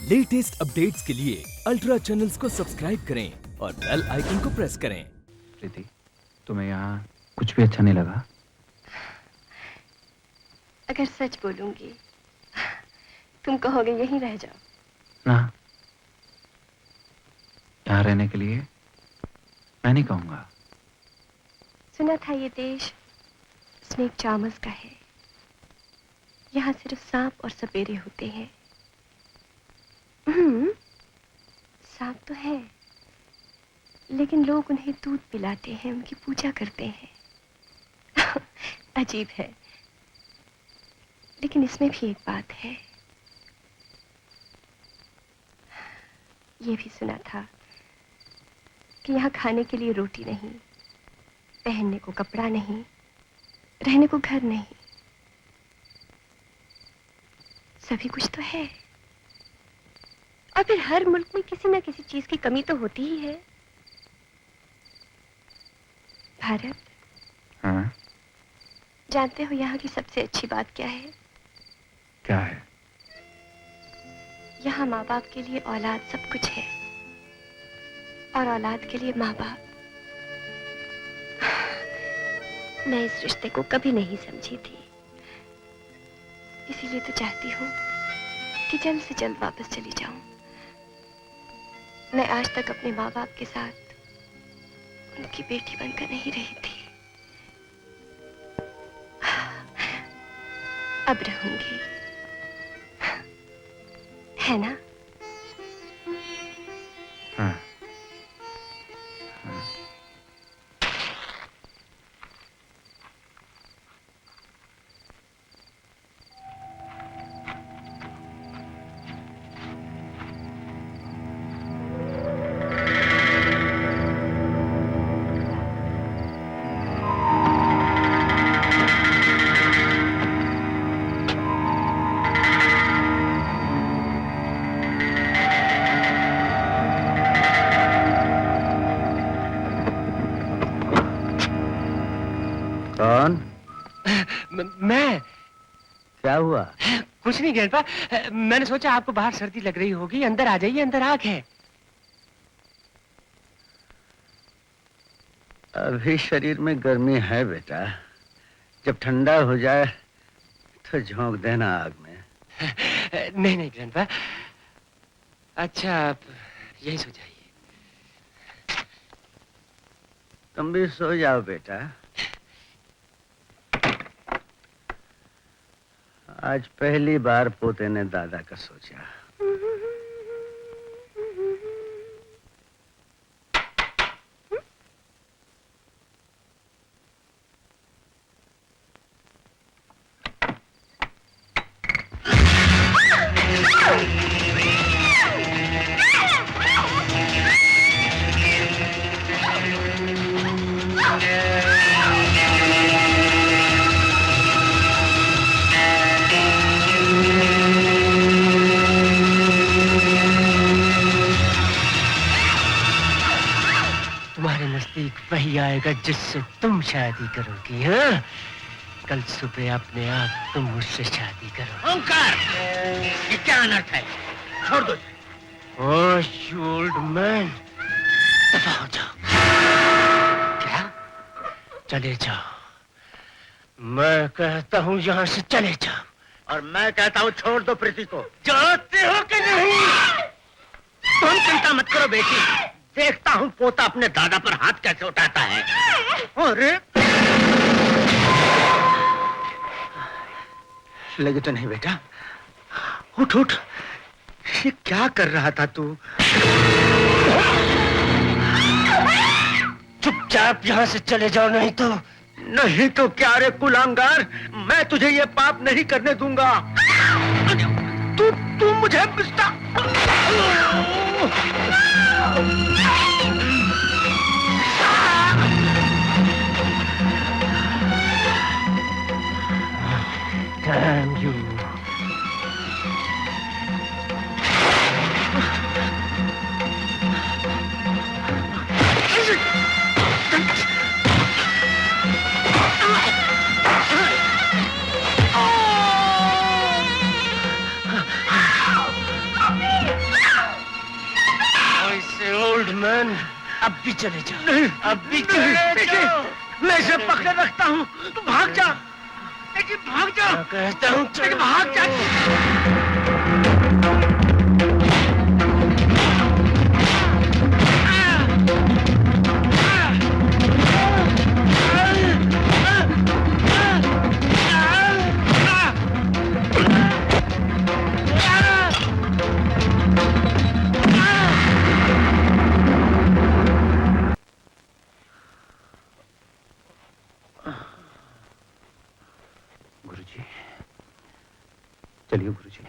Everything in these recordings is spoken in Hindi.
लेटेस्ट अपडेट्स के लिए अल्ट्रा चैनल्स को सब्सक्राइब करें और बेल आइकन को प्रेस करें। प्रीति, तुम्हें यहाँ कुछ भी अच्छा नहीं लगा? अगर सच बोलूंगी तुम कहोगे यहीं रह जाओ। ना, यहाँ रहने के लिए मैं नहीं कहूंगा। सुना था ये देश स्नेक चार्मर्स का है। यहाँ सिर्फ सांप और सपेरे होते हैं। सांप तो है, लेकिन लोग उन्हें दूध पिलाते हैं, उनकी पूजा करते हैं। अजीब है, लेकिन इसमें भी एक बात है। ये भी सुना था कि यहाँ खाने के लिए रोटी नहीं, पहनने को कपड़ा नहीं, रहने को घर नहीं, सभी कुछ तो है। और फिर हर मुल्क में किसी ना किसी चीज की कमी तो होती ही है। भारत, हाँ? जानते हो यहाँ की सबसे अच्छी बात क्या है? क्या है? यहाँ माँ बाप के लिए औलाद सब कुछ है और औलाद के लिए माँ बाप। मैं इस रिश्ते को कभी नहीं समझी थी, इसीलिए तो चाहती हूँ कि जल्द से जल्द वापस चली जाऊं। मैं आज तक अपने माँ बाप के साथ उनकी बेटी बनकर नहीं रही थी, अब रहूंगी, है ना? हाँ। कौन? मैं। क्या हुआ? कुछ नहीं ग्रैंडपा, मैंने सोचा आपको बाहर सर्दी लग रही होगी, अंदर आ जाइए, अंदर आग है। अभी शरीर में गर्मी है बेटा, जब ठंडा हो जाए तो झोंक देना आग में। नहीं नहीं ग्रैंडपा, अच्छा आप यही सो जाइए। तुम भी सो जाओ बेटा। आज पहली बार पोते ने दादा का सोचा। वही आएगा जिससे तुम शादी करोगी। हाँ, कल सुबह अपने आप तुम मुझसे शादी करो। ओंकार, ये क्या अनर्थ है? छोड़ दो। ओह यू ओल्ड मैन, दफा हो जाओ। क्या? चले जाओ। मैं कहता हूँ यहाँ से चले जाओ। और मैं कहता हूँ छोड़ दो प्रीति को। जाते हो कि नहीं? तुम चिंता मत करो बेटी, देखता हूँ पोता अपने दादा पर हाथ कैसे उठाता है। अरे लगे तो नहीं बेटा? उठ उठ, ये क्या कर रहा था तू? चुपचाप यहाँ से चले जाओ, नहीं तो। नहीं तो क्या रे कुलांगार, मैं तुझे ये पाप नहीं करने दूंगा। तू मुझे पिसता। Damn you. ओल्ड मैन, अब भी चले जाओ। नहीं, अब भी चले जाओ। मैं इसे पकड़े रखता हूँ, तू भाग जा। लेकिन भाग जा। मैं कहता हूँ लेकिन भाग जा। गुरुजी, चलिए गुरुजी।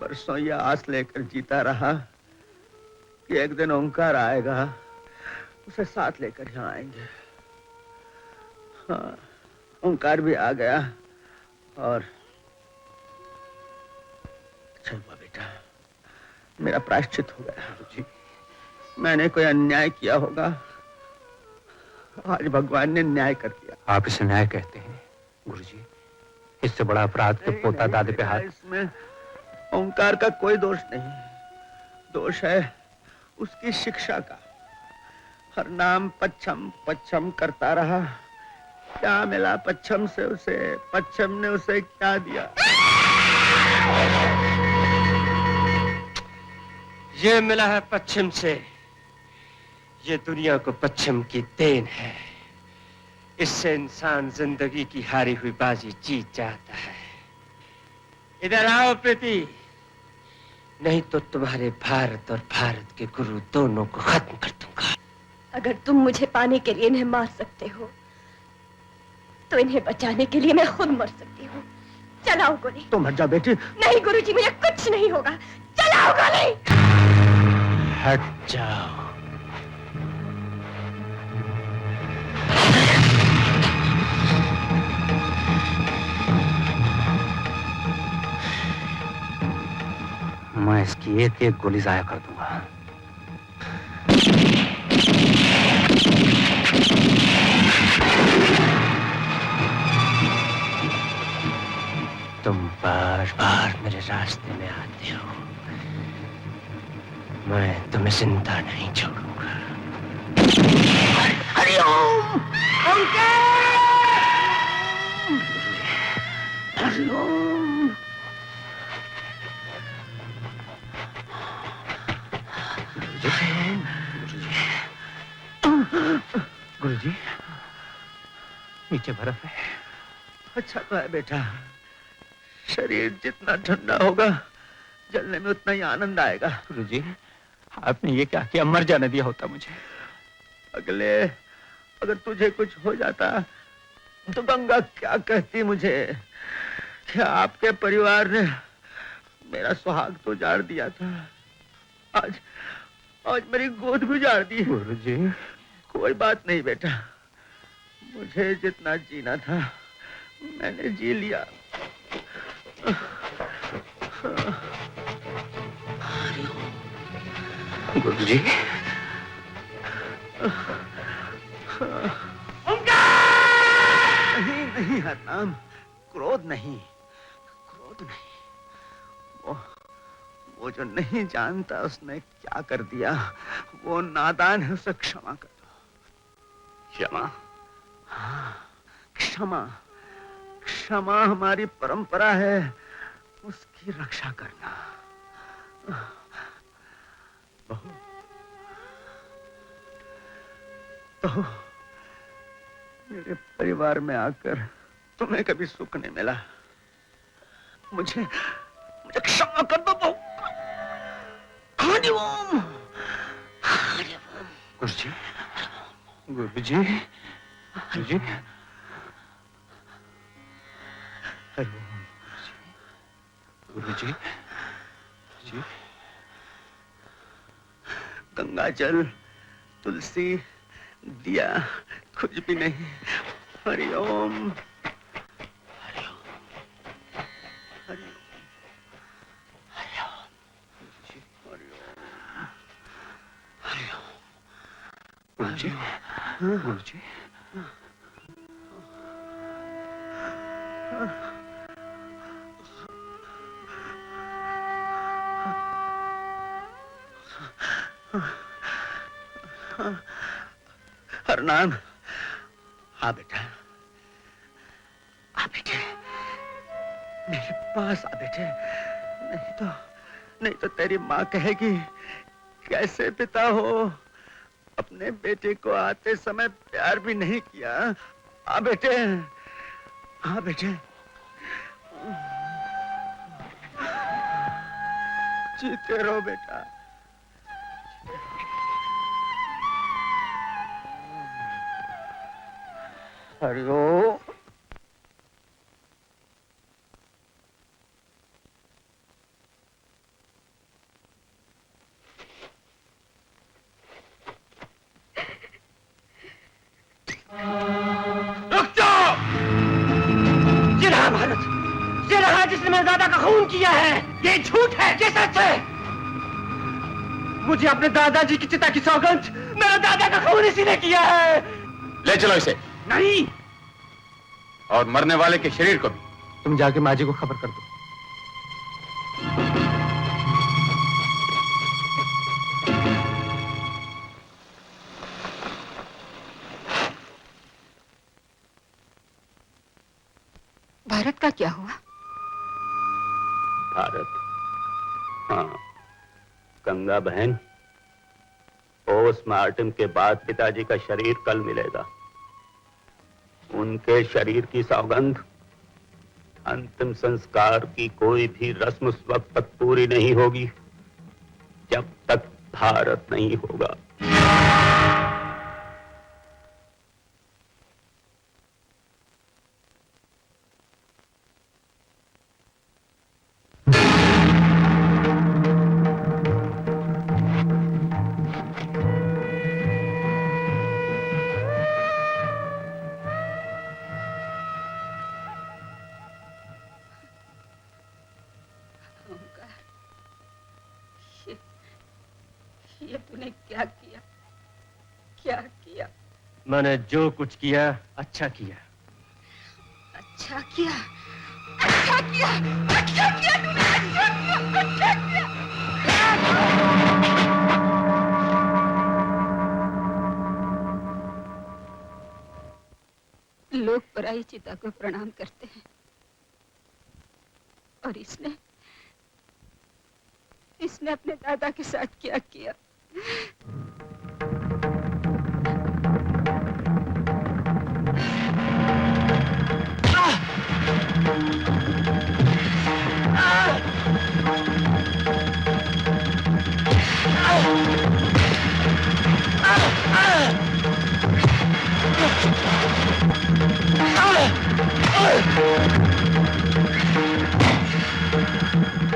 बरसों ये आस लेकर जीता रहा कि एक दिन ओंकार आएगा, उसे साथ लेकर यहाँ आएंगे। हाँ, ओंकार भी आ गया और अच्छा हुआ बेटा, मेरा प्रायश्चित हो गया। गुरुजी, मैंने कोई अन्याय किया होगा, आज भगवान ने न्याय कर दिया। आप इसे न्याय कहते हैं गुरुजी? इससे बड़ा अपराध तो पोता दादे पे हाथ। इसमें ओंकार का कोई दोष नहीं, दोष है उसकी शिक्षा का। हर नाम पच्छम पच्छम करता रहा, क्या मिला पच्छम से उसे? पच्छम ने उसे क्या दिया? ये मिला है पश्चिम से, ये दुनिया को पश्चिम की देन है। इससे इंसान जिंदगी की हारी हुई बाजी जीत जाता है। इधर आओ प्रीति, नहीं तो तुम्हारे भारत और भारत के गुरु दोनों को खत्म कर दूंगा। अगर तुम मुझे पाने के लिए इन्हें मार सकते हो, तो इन्हें बचाने के लिए मैं खुद मर सकती हूँ। चलाओ गोली। तो मर जा बेटी। नहीं गुरुजी, मुझे कुछ नहीं होगा। चलाओ गोली। हट जाओ। मैं इसकी एक एक गोली जाया कर दूंगा। तुम बार बार मेरे रास्ते में आते हो, मैं तुम्हें जिंदा नहीं छोड़ूंगा। हरिओम हरिओम। गुरुजी, नीचे बर्फ है। अच्छा तो है बेटा, शरीर जितना ठंडा होगा जलने में उतना ही आनंद आएगा। गुरुजी, आपने ये क्या किया? मर जाने दिया होता मुझे। अगर तुझे कुछ हो जाता तो गंगा क्या कहती मुझे? क्या आपके परिवार ने मेरा सुहाग तो उजाड़ दिया था, आज मेरी गोद भी उजाड़ दी। गुरुजी, कोई बात नहीं बेटा, मुझे जितना जीना था मैंने जी लिया। गुरुजी, नहीं नहीं हरनाम, क्रोध नहीं, क्रोध नहीं। वो जो नहीं जानता उसने क्या कर दिया, वो नादान है, उसे क्षमा कर दो। क्षमा? हाँ, क्षमा। क्षमा हमारी परंपरा है, उसकी रक्षा करना। बहू, तो मेरे परिवार में आकर तुम्हें कभी सुख नहीं मिला, मुझे क्षमा कर दो बहू। हरिओम। गुरुजी, गुरुजी, गुरुजी, हरिओम। गुरुजी, जी, गंगा जल, तुलसी, दिया, कुछ भी नहीं। हरिओम। हरिओम। हरिओम। हरिओम। हरिओम। गुरुजी, गुरुजी, हरनाम, हाँ बेटा, आ बेटे, मेरे पास आ बेटे। नहीं तो तेरी माँ कहेगी कैसे पिता हो, अपने बेटे को आते समय प्यार भी नहीं किया। आ बेटे, हाँ बेटे, जीते रहो बेटा। हरिओम। रुक जाओ! ये रहा भारत, ये रहा जिसने मेरे दादा का खून किया है। ये झूठ है, ये सच है। मुझे अपने दादाजी की चिता की सौगंध, मेरे दादा का खून इसी ने किया है। ले चलो इसे। नहीं, और मरने वाले के शरीर को भी। तुम जाके माँ जी को खबर कर दो। भारत का क्या हुआ? भारत, हाँ, गंगा बहन, पोस्टमार्टम के बाद पिताजी का शरीर कल मिलेगा। उनके शरीर की सौगंध, अंतिम संस्कार की कोई भी रस्म उस वक्त तक पूरी नहीं होगी जब तक भारत नहीं होगा। ये तूने क्या किया? क्या किया? मैंने जो कुछ किया अच्छा किया। अच्छा किया, अच्छा किया, अच्छा किया तूने, अच्छा किया, अच्छा किया। लोग पराई चिता को प्रणाम करते हैं और इसने अपने दादा के साथ क्या किया?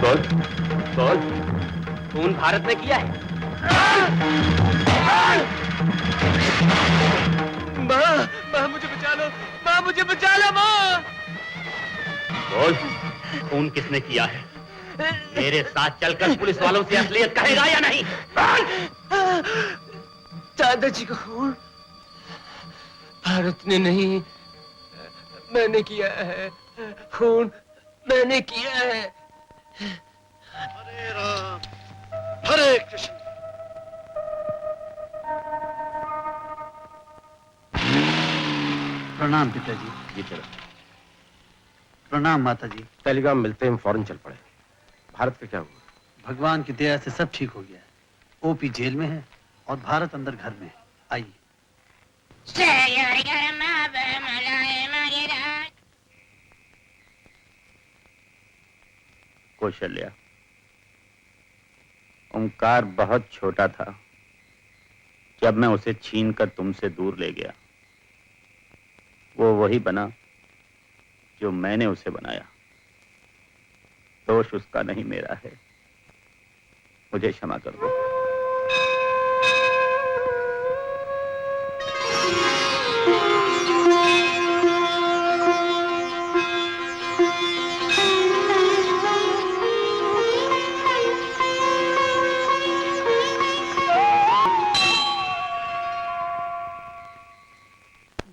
बोल, बोल, खून भारत ने किया है। माँ मुझे बचा लो, माँ मुझे बचा लो, माँ। बोल, खून किसने किया है? मेरे साथ चलकर पुलिस वालों से असलियत कहेगा या नहीं? दादाजी का खून भारत ने नहीं, मैंने किया है। खून मैंने किया है। हरे राम, हरे कृष्ण। प्रणाम पिताजी। जी चलो। प्रणाम माताजी। टेलीग्राम मिलते हैं, हम फौरन चल पड़े। भारत का क्या हुआ? भगवान की दया से सब ठीक हो गया है। ओपी जेल में है और भारत अंदर घर में है। आइए। कौशल्या, ओंकार बहुत छोटा था जब मैं उसे छीनकर तुमसे दूर ले गया। वो वही बना जो मैंने उसे बनाया। दोष उसका नहीं, मेरा है। मुझे क्षमा कर दो।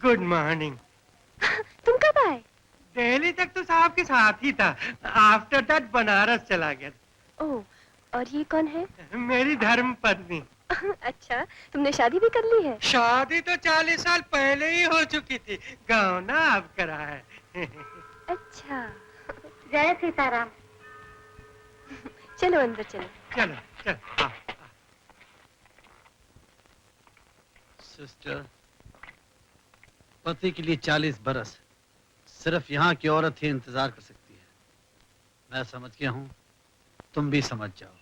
Good morning. तुम कब आए? दिल्ली तक तो साहब के साथ ही था। आफ्टर दैट बनारस चला गया। ओह, और ये कौन है? मेरी धर्म पत्नी। अच्छा, तुमने शादी भी कर ली है? शादी तो 40 साल पहले ही हो चुकी थी, गाँव ना अब करा है। अच्छा, जय सीताराम। चलो अंदर चलो। चलो चलो आओ। सिस्टर, पति के लिए 40 बरस सिर्फ यहाँ की औरत ही इंतजार कर सकती है। मैं समझ गया हूँ, तुम भी समझ जाओ।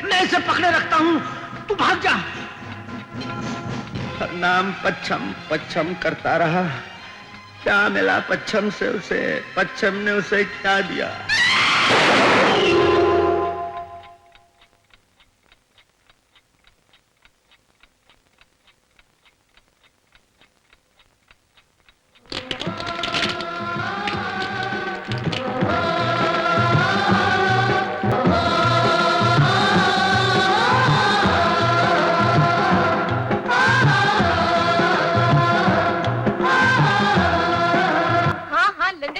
मैं इसे पकड़े रखता हूँ, तू भाग जा। हर नाम पच्छम पच्छम करता रहा, क्या मिला पच्छम से उसे, पच्छम ने उसे क्या दिया?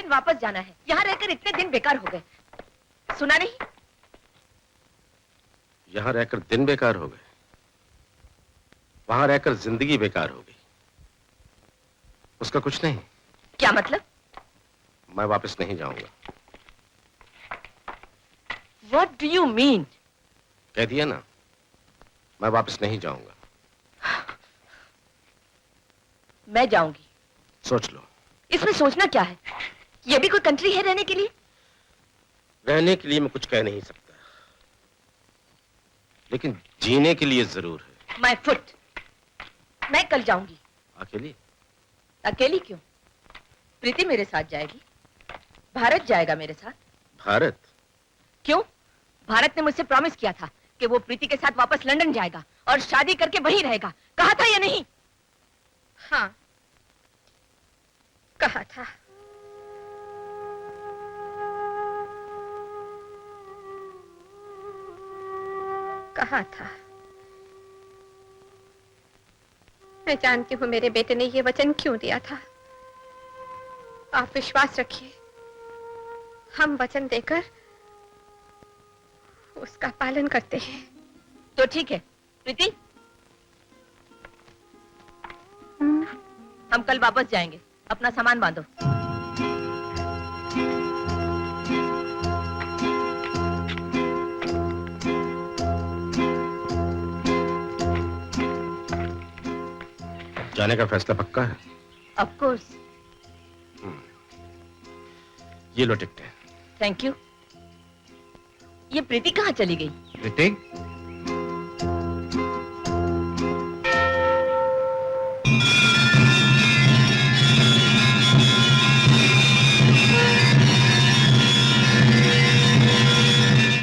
वापस जाना है, यहाँ रहकर इतने दिन बेकार हो गए। सुना नहीं? यहाँ रहकर दिन बेकार हो गए, वहां रहकर जिंदगी बेकार हो गई। उसका कुछ नहीं। क्या मतलब? मैं वापस नहीं जाऊंगा। What do you mean? कह दिया ना, मैं वापस नहीं जाऊंगा। मैं जाऊंगी। सोच लो। इसमें सोचना क्या है? ये भी कोई कंट्री है रहने के लिए? रहने के लिए मैं कुछ कह नहीं सकता, लेकिन जीने के लिए जरूर है। My foot. मैं कल जाऊंगी। अकेली? अकेली क्यों? प्रीति मेरे साथ जाएगी, भारत जाएगा मेरे साथ। भारत? क्यों? भारत ने मुझसे प्रॉमिस किया था कि वो प्रीति के साथ वापस लंदन जाएगा और शादी करके वहीं रहेगा। कहा था या नहीं? हाँ, कहा था। कहा था। मैं जानती हूँ मेरे बेटे ने ये वचन क्यों दिया था। आप विश्वास रखिए, हम वचन देकर उसका पालन करते हैं। तो ठीक है प्रीति, हम कल वापस जाएंगे। अपना सामान बांधो। जाने का फैसला पक्का है? Of course. ये लो टिकटें। Thank you. ये प्रीति कहाँ चली गई? प्रीति?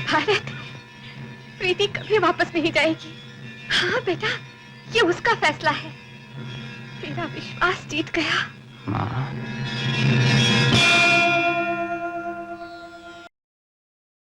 भारत, प्रीति कभी वापस नहीं जाएगी। हाँ बेटा, ये उसका फैसला है। तेरा विश्वास जीत गया। माँ।